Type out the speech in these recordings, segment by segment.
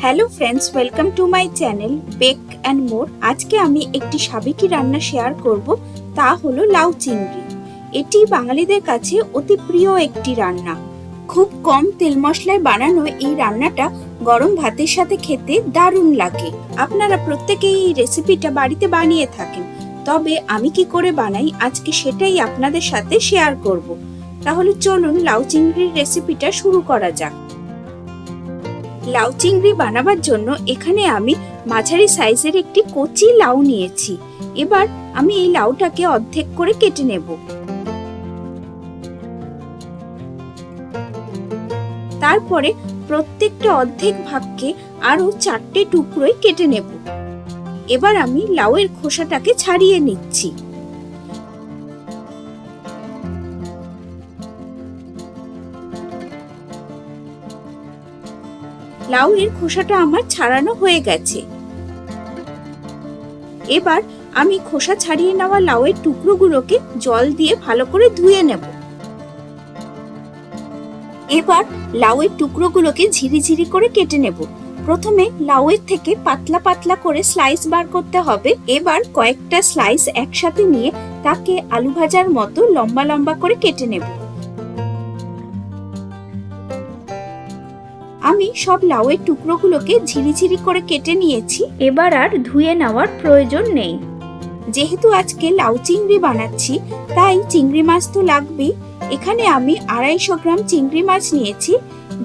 Hello friends, welcome to my channel bake and more. আজকে আমি একটি সাবেকি রান্না শেয়ার করব, তা হলো লাউ চিংড়ি। এটি বাঙালিদের কাছে অতি প্রিয় একটি রান্না। খুব কম তেল মশলায় বানানো এই রান্নাটা গরম ভাতের সাথে খেতে দারুণ লাগে। আপনারা প্রত্যেকেই এই রেসিপিটা বাড়িতে বানিয়ে থাকেন, তবে আমি কি করে বানাই আজকে সেটাই আপনাদের সাথে শেয়ার করব। তাহলে চলুন লাউ চিংড়ির রেসিপিটা শুরু করা যাক। লাউ চিংড়ি বানাবার জন্য এখানে আমি মাঝারি সাইজের একটি কচি লাউ নিয়েছি। এবার আমি এই লাউটাকে অর্ধেক করে কেটে নেব। তারপরে প্রত্যেকটা অর্ধেক ভাগকে আরো 4টে টুকরোয় কেটে নেব। এবার আমি লাউয়ের খোসাটাকে ছাড়িয়ে নিচ্ছি। লাউয়ের খোসাটা আমার ছাড়ানো হয়ে গেছে। এবার আমি খোসা ছাড়িয়ে নেওয়া লাউয়ের টুকরোগুলোকে জল দিয়ে ভালো করে ধুয়ে নেব। এবার লাউয়ের টুকরোগুলোকে ঝিরিঝিরি করে কেটে নেব। প্রথমে লাউয়ের থেকে পাতলা পাতলা করে স্লাইস বার করতে হবে। এবার কয়েকটা স্লাইস একসাথে নিয়ে তাকে আলু ভাজার মতো লম্বা লম্বা করে কেটে নেব। আমি সব লাউয়ের টুকরোগুলোকে ঝিরিঝিরি করে কেটে নিয়েছি। এবার আর ধুয়ে নেওয়ার প্রয়োজন নেই। যেহেতু আজকে লাউ চিংড়ি বানাচ্ছি, তাই চিংড়ি মাছ তো লাগবেই। এখানে আমি 250 গ্রাম চিংড়ি মাছ নিয়েছি,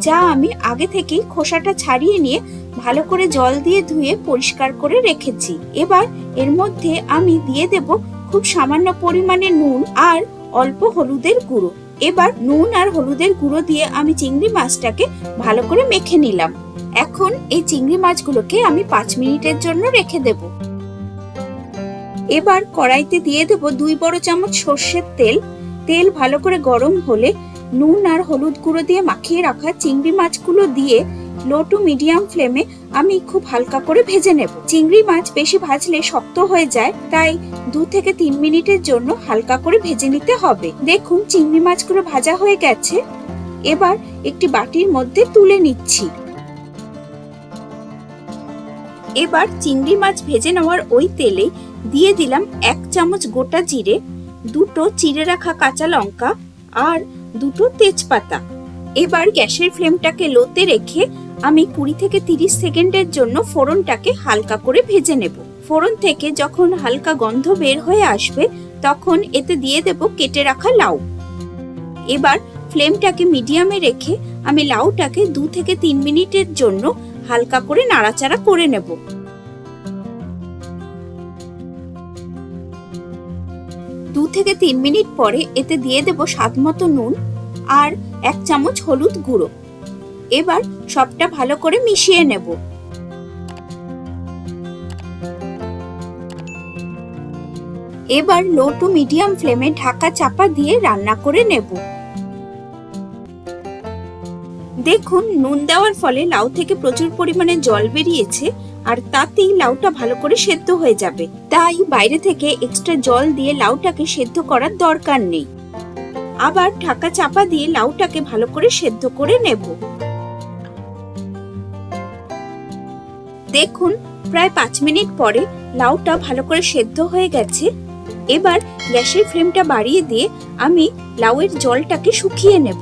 যা আমি আগে থেকেই খোসাটা ছাড়িয়ে নিয়ে ভালো করে জল দিয়ে ধুয়ে পরিষ্কার করে রেখেছি। এবার এর মধ্যে আমি দিয়ে দেব খুব সামান্য পরিমাণে নুন আর অল্প হলুদের গুঁড়ো। এবার নুন আর হলুদের গুঁড়ো দিয়ে আমি চিংড়ি মাছটাকে ভালো করে মেখে নিলাম। এখন এই চিংড়ি মাছগুলোকে আমি 5 মিনিটের জন্য রেখে দেব। এবার কড়াইতে দিয়ে দেব 2 বড় চামচ সর্ষের তেল। তেল ভালো করে গরম হলে নুন আর হলুদ গুঁড়ো দিয়ে মাখিয়ে রাখা চিংড়ি মাছগুলো দিয়ে লো টু মিডিয়াম ফ্লেমে আমি খুব হালকা করে ভেজে নেব। চিংড়ি মাছ বেশি ভাজলে শক্ত হয়ে যায়, তাই 2 থেকে 3 মিনিটের জন্য হালকা করে ভেজে নিতে হবে। দেখুন চিংড়ি মাছগুলো ভাজা হয়ে গেছে। এবার একটি বাটির মধ্যে তুলে নিচ্ছি। এবার চিংড়ি মাছ ভেজে নেওয়ার ওই তেলে দিয়ে দিলাম 1 চামচ গোটা জিরে, 2টো চিড়ে রাখা কাঁচা লঙ্কা আর 2টো তেজপাতা। এবার গ্যাসের ফ্লেমটাকে লোতে রেখে আমি 20 থেকে 30 সেকেন্ডের জন্য ফোড়নটাকে হালকা করে ভেজে নেব। ফোড়ন থেকে যখন হালকা গন্ধ বের হয়ে আসবে, তখন এতে দিয়ে দেব কেটে রাখা লাউ। এবার ফ্লেমটাকে মিডিয়ামে রেখে আমি লাউটাকে 2 থেকে 3 মিনিটের জন্য হালকা করে নাড়াচাড়া করে নেব। 2 থেকে 3 মিনিট পরে এতে দিয়ে দেব স্বাদমতো নুন আর 1 চামচ হলুদ গুঁড়ো। এবার সবটা ভালো করে মিশিয়ে নেব। এবার লো টু মিডিয়াম ফ্লেমে ঢাকা চাপা দিয়ে রান্না করে নেব। দেখুন নুন দেওয়ার ফলে লাউ থেকে প্রচুর পরিমাণে জল বেরিয়েছে, আর তাতেই লাউটা ভালো করে সেদ্ধ হয়ে যাবে। তাই বাইরে থেকে এক্সট্রা জল দিয়ে লাউটাকে সেদ্ধ করার দরকার নেই। আবার ঢাকা চাপা দিয়ে লাউটাকে ভালো করে সেদ্ধ করে নেব। দেখুন প্রায় 5 মিনিট পরে লাউটা ভালো করে সেদ্ধ হয়ে গেছে। এবার গ্যাসের ফ্লেমটা বাড়িয়ে দিয়ে আমি লাউয়ের জলটাকে শুকিয়ে নেব।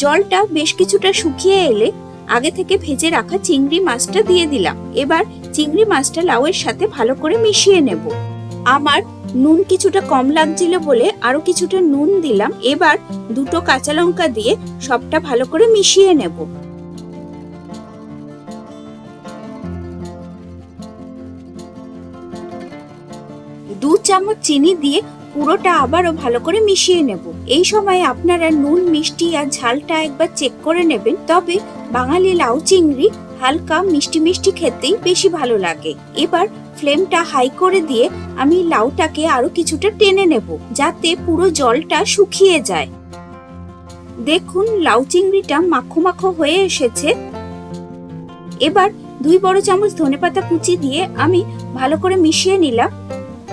জলটা বেশ কিছুটা শুকিয়ে এলে আগে থেকে ভেজে রাখা চিংড়ি মাছটা দিয়ে দিলাম। এবার চিংড়ি মাছটা লাউয়ের সাথে ভালো করে মিশিয়ে নেব। আমার নুন কিছুটা কম লাগছিল বলে আরো কিছুটা নুন দিলাম। এবার 2টো কাঁচা লঙ্কা দিয়ে সবটা ভালো করে মিশিয়ে নেব। দু চামচ চিনি দিয়ে পুরোটা আবারও ভালো করে মিশিয়ে নেব। এই সময় আপনারা নুন, মিষ্টি আর ঝালটা একবার চেক করে নেবেন। তবে বাঙালি লাউ চিংড়ি হালকা মিষ্টি মিষ্টি খেতেই বেশি ভালো লাগে। এবার ফ্লেমটা হাই করে দিয়ে আমি লাউটাকে আরো কিছুটা টেনে নেব, যাতে পুরো জলটা শুকিয়ে যায়। দেখুন লাউ চিংড়িটা মাখো মাখো হয়ে এসেছে। এবার 2 বড় চামচ ধনেপাতা কুচি দিয়ে আমি ভালো করে মিশিয়ে নিলাম।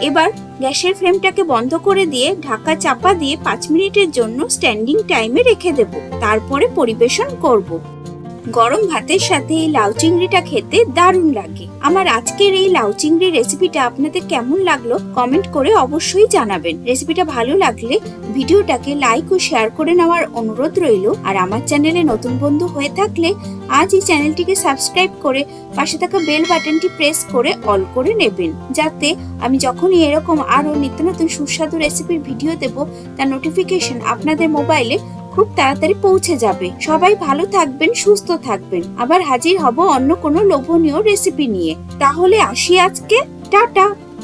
এবার গ্যাসের ফ্লেমটাকে বন্ধ করে দিয়ে ঢাকা চাপা দিয়ে 5 মিনিটের জন্য স্ট্যান্ডিং টাইমে রেখে দেব। তারপরে পরিবেশন করব। গরম ভাতের সাথে এই লাউ চিংড়িটা খেতে দারুণ লাগে। আমার আজকের এই লাউ চিংড়ি রেসিপিটা আপনাদের কেমন লাগলো কমেন্ট করে অবশ্যই জানাবেন। রেসিপিটা ভালো লাগলে ভিডিওটাকে লাইক ও শেয়ার করে নেওয়ার অনুরোধ রইল। আর আমার চ্যানেলে নতুন বন্ধু হয়ে থাকলে আজ এই চ্যানেলটিকে সাবস্ক্রাইব করে পাশে থাকা বেল বাটনটি প্রেস করে অল করে নেবেন, যাতে আমি যখনই এরকম আরো নিত্য নতুন সুস্বাদু রেসিপির ভিডিও দেব তার নোটিফিকেশন আপনাদের মোবাইলে খুব তাড়াতাড়ি পৌঁছে যাবে। সবাই ভালো থাকবেন, সুস্থ থাকবেন। আবার হাজির হব অন্য কোনো লোভনীয় রেসিপি নিয়ে। তাহলে আসি আজকে, টাটা।